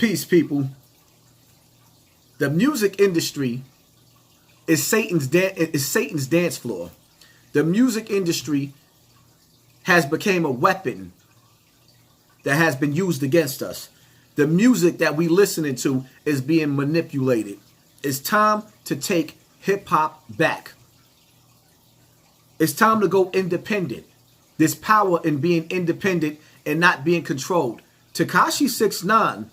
Peace, people. The music industry is Satan's dance floor. The music industry has become a weapon that has been used against us. The music that we listening to is being manipulated. It's time to take hip hop back. It's time to go independent. There's power in being independent and not being controlled. Tekashi 6ix9ine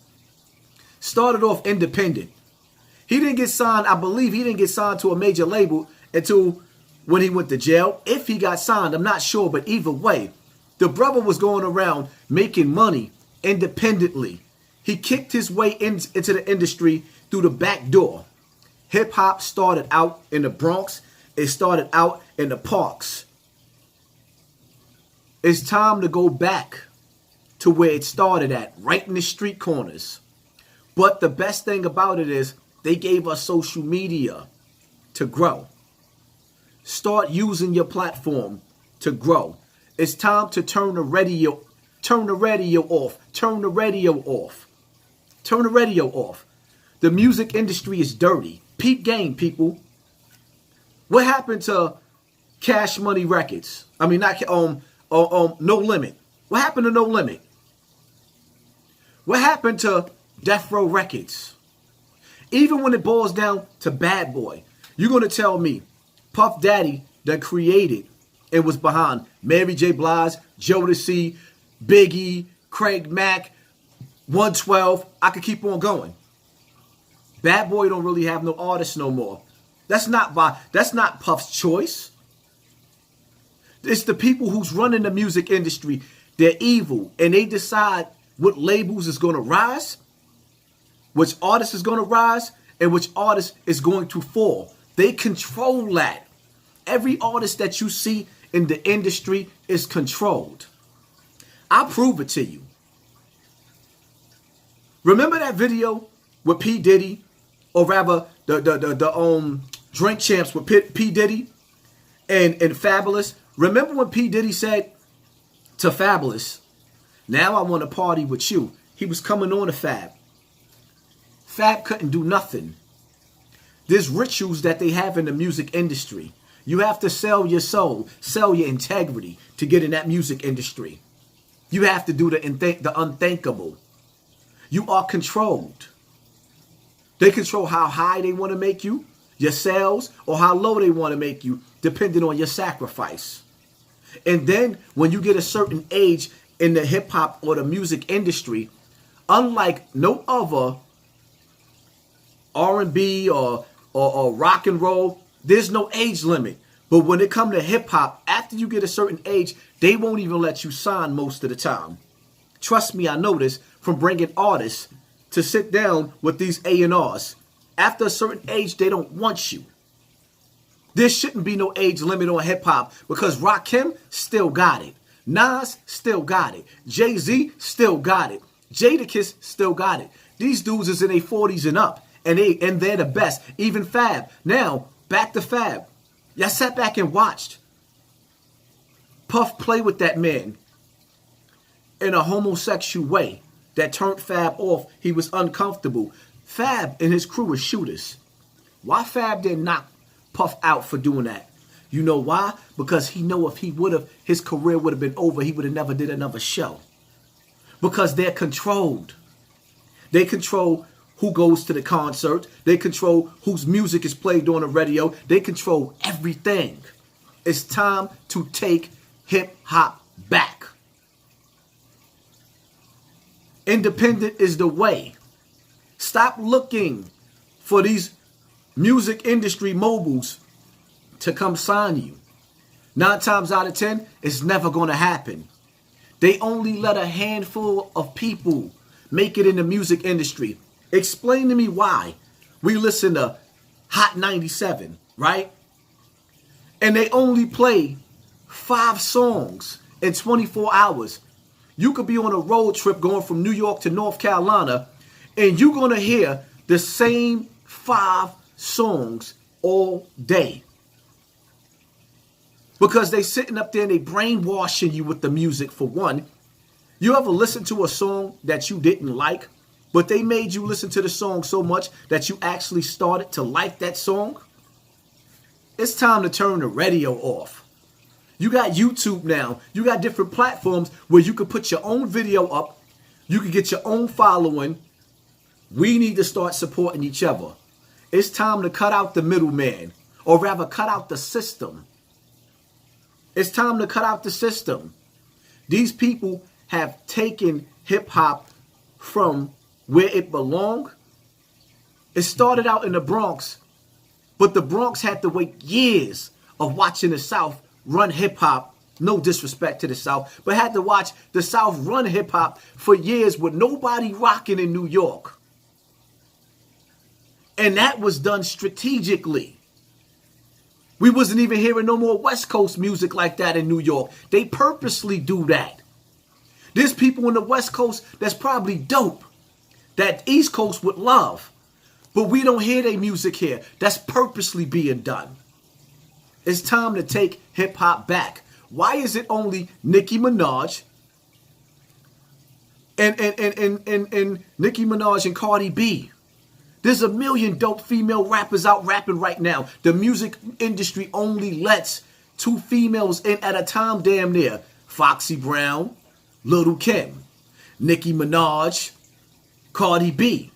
started off independent. He didn't get signed, I believe he didn't get signed to a major label until when he went to jail. If he got signed, I'm not sure, but either way, the brother was going around making money independently. He kicked his way into the industry through the back door. Hip hop started out in the Bronx. It started out in the parks. It's time to go back to where it started at, right in the street corners. But the best thing about it is they gave us social media to grow. Start using your platform to grow. It's time to turn the radio off. Turn the radio off. Turn the radio off. The music industry is dirty. Peep game, people. What happened to Cash Money Records? I mean, not No Limit. What happened to No Limit? What happened to Death Row Records? Even when it boils down to Bad Boy, you're going to tell me Puff Daddy that created and was behind Mary J. Blige, Jodeci, Biggie, Craig Mack, 112. I could keep on going. Bad Boy don't really have no artists no more. That's not Puff's choice. It's the people who's running the music industry. They're evil and they decide what labels is going to rise, which artist is going to rise, and which artist is going to fall. They control that. Every artist that you see in the industry is controlled. I'll prove it to you. Remember that video with P. Diddy, or rather the Drink Champs with P. Diddy and Fabulous? Remember when P. Diddy said to Fabulous, "Now I want to party with you." He was coming on to Fab. Fab couldn't do nothing. There's rituals that they have in the music industry. You have to sell your soul, sell your integrity to get in that music industry. You have to do the unthinkable. You are controlled. They control how high they want to make you, your sales, or how low they want to make you, depending on your sacrifice. And then when you get a certain age in the hip hop or the music industry, unlike no other R&B or rock and roll, there's no age limit. But when it comes to hip hop, after you get a certain age, they won't even let you sign most of the time. Trust me, I know this from bringing artists to sit down with these A&Rs. After a certain age, they don't want you. There shouldn't be no age limit on hip hop because Rakim still got it. Nas still got it. Jay-Z still got it. Jadakiss still got it. These dudes is in their 40s and up. And they're the best. Even Fab. Now, back to Fab. Y'all sat back and watched Puff play with that man in a homosexual way that turned Fab off. He was uncomfortable. Fab and his crew were shooters. Why Fab didn't knock Puff out for doing that? You know why? Because he know if he would have, his career would have been over. He would have never did another show. Because they're controlled. They control who goes to the concert. They control whose music is played on the radio. They control everything. It's time to take hip hop back. Independent is the way. Stop looking for these music industry moguls to come sign you. 9 times out of 10, it's never going to happen. They only let a handful of people make it in the music industry. Explain to me why we listen to Hot 97, right? And they only play 5 songs in 24 hours. You could be on a road trip going from New York to North Carolina, and you're going to hear the same 5 songs all day. Because they sitting up there and they brainwashing you with the music, for one. You ever listen to a song that you didn't like but they made you listen to the song so much that you actually started to like that song, it's time to turn the radio off. You got YouTube now. You got different platforms where you can put your own video up. You can get your own following. We need to start supporting each other. It's time to cut out the middleman, or rather cut out the system. It's time to cut out the system. These people have taken hip hop from where it belonged. It started out in the Bronx, but the Bronx had to wait years of watching the South run hip hop. No disrespect to the South, but had to watch the South run hip hop for years with nobody rocking in New York. And that was done strategically. We wasn't even hearing no more West Coast music like that in New York. They purposely do that. There's people in the West Coast that's probably dope, that East Coast would love, but we don't hear their music here. That's purposely being done. It's time to take hip hop back. Why is it only Nicki Minaj and Nicki Minaj and Cardi B? There's a million dope female rappers out rapping right now. The music industry only lets 2 females in at a time, damn near. Foxy Brown, Lil' Kim, Nicki Minaj, Cardi B.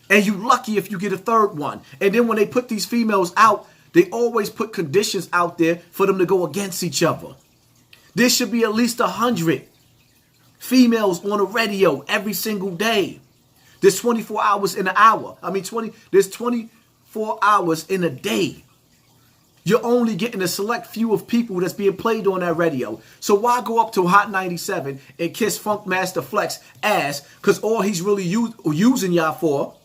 And you lucky if you get a third one. And then when they put these females out, they always put conditions out there for them to go against each other. There should be at least 100 females on the radio every single day. There's 24 hours in an hour. There's 24 hours in a day. You're only getting a select few of people that's being played on that radio. So why go up to Hot 97 and kiss Funkmaster Flex ass? Because all he's really using y'all for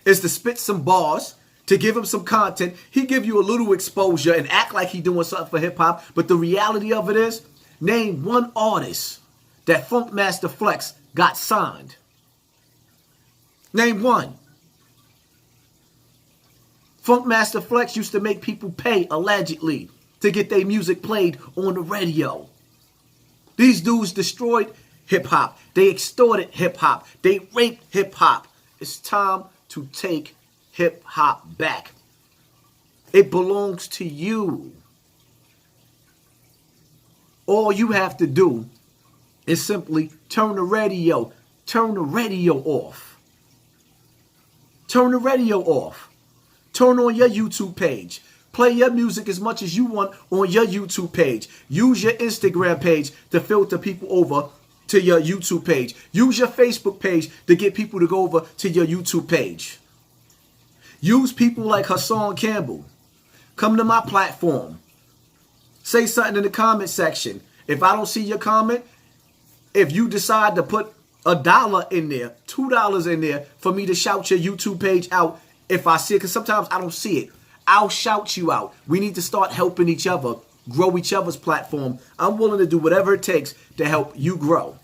is to spit some bars, to give him some content. He give you a little exposure and act like he doing something for hip hop. But the reality of it is, name one artist that Funkmaster Flex got signed. Name one. Funkmaster Flex used to make people pay, allegedly, to get their music played on the radio. These dudes destroyed hip-hop. They extorted hip-hop. They raped hip-hop. It's time to take hip-hop back. It belongs to you. All you have to do is simply turn the radio off. Turn the radio off. Turn on your YouTube page. Play your music as much as you want on your YouTube page. Use your Instagram page to filter people over to your YouTube page. Use your Facebook page to get people to go over to your YouTube page. Use people like Hassan Campbell. Come to my platform. Say something in the comment section. If I don't see your comment, if you decide to put $1 in there, $2 in there for me to shout your YouTube page out, if I see it, because sometimes I don't see it, I'll shout you out. We need to start helping each other, grow each other's platform. I'm willing to do whatever it takes to help you grow.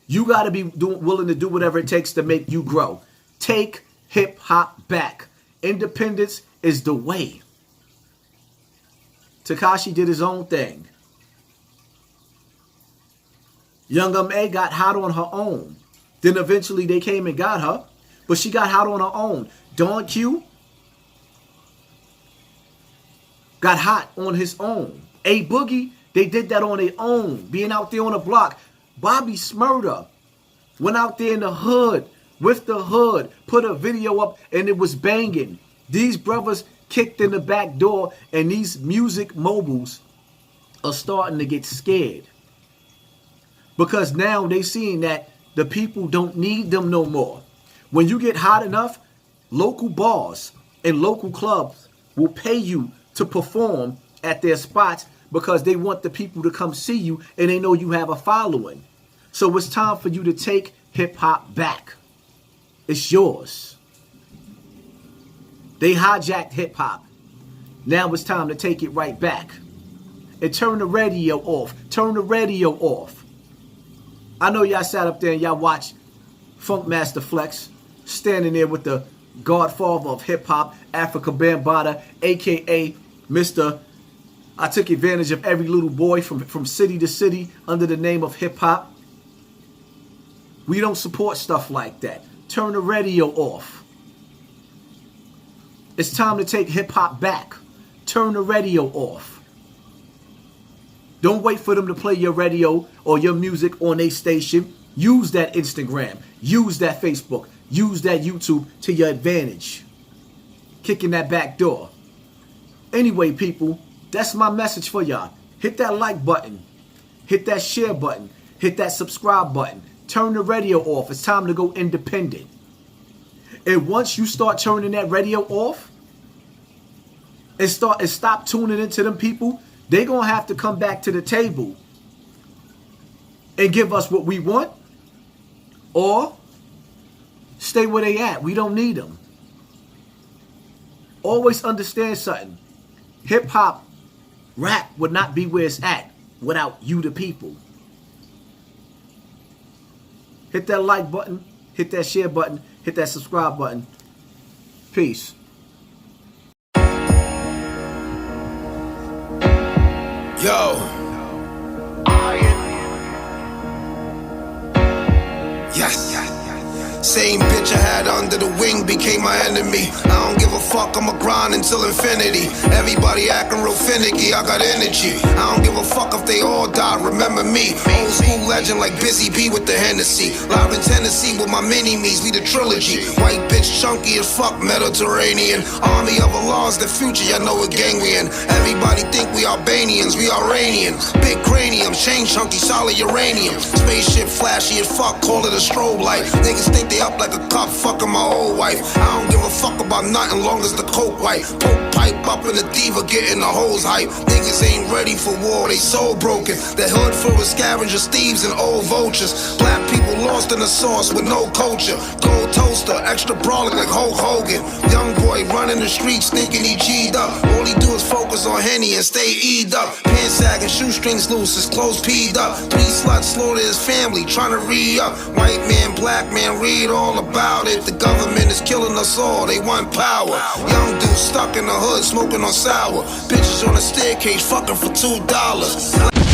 You got to be willing to do whatever it takes to make you grow. Take hip hop back. Independence is the way. Tekashi did his own thing. Young M.A. got hot on her own. Then eventually they came and got her, but she got hot on her own. Don Q got hot on his own. A Boogie, they did that on their own, being out there on the block. Bobby Shmurda went out there in the hood, with the hood, put a video up, and it was banging. These brothers kicked in the back door, and these music moguls are starting to get scared. Because now they seeing that the people don't need them no more. When you get hot enough, local bars and local clubs will pay you to perform at their spots because they want the people to come see you and they know you have a following. So it's time for you to take hip hop back. It's yours. They hijacked hip hop. Now it's time to take it right back. And turn the radio off. Turn the radio off. I know y'all sat up there and y'all watched Funkmaster Flex standing there with the godfather of hip-hop, Africa Bambaataa, a.k.a. Mr. I took advantage of every little boy from city to city under the name of hip-hop. We don't support stuff like that. Turn the radio off. It's time to take hip-hop back. Turn the radio off. Don't wait for them to play your radio or your music on a station. Use that Instagram. Use that Facebook. Use that YouTube to your advantage. Kicking that back door. Anyway, people, that's my message for y'all. Hit that like button. Hit that share button. Hit that subscribe button. Turn the radio off. It's time to go independent. And once you start turning that radio off and stop tuning into them people, they're going to have to come back to the table and give us what we want, or stay where they at. We don't need them. Always understand something. Hip-hop, rap would not be where it's at without you, the people. Hit that like button. Hit that share button. Hit that subscribe button. Peace. Yo. Yes. Same bitch I had under the wing became my enemy. I don't give a fuck, I'ma grind until infinity. Everybody acting real finicky, I got energy. I don't give a fuck if they all die, remember me. Old school legend like Busy B with the Hennessy. Live in Tennessee with my mini-me's, we the trilogy. White bitch chunky as fuck, Mediterranean. Army of Allah's the future, y'all know what gang we in. Everybody think we Albanians, we Iranian. Big cranium, chain chunky, solid uranium. Spaceship flashy as fuck, call it a strobe light. Niggas think they up like a cop fucking my old wife. I don't give a fuck about nothing long as the coke white. Poke pipe up in the diva getting the hose hype. Niggas ain't ready for war, they soul broken. The hood full of scavengers, thieves and old vultures. Black people lost in the sauce with no culture. Gold toaster, extra brawling like Hulk Hogan. Young boy running the streets thinking he G'd up. All he do is focus on Henny and stay E'd up. Pants sagging, shoestrings loose, his clothes peed up. 3 sluts slaughtered his family, trying to re-up. White man, black man, read all about it. The government is killing us all, they want power. Young dude stuck in the hood, smoking on sour. Bitches on the staircase, fucking for $2.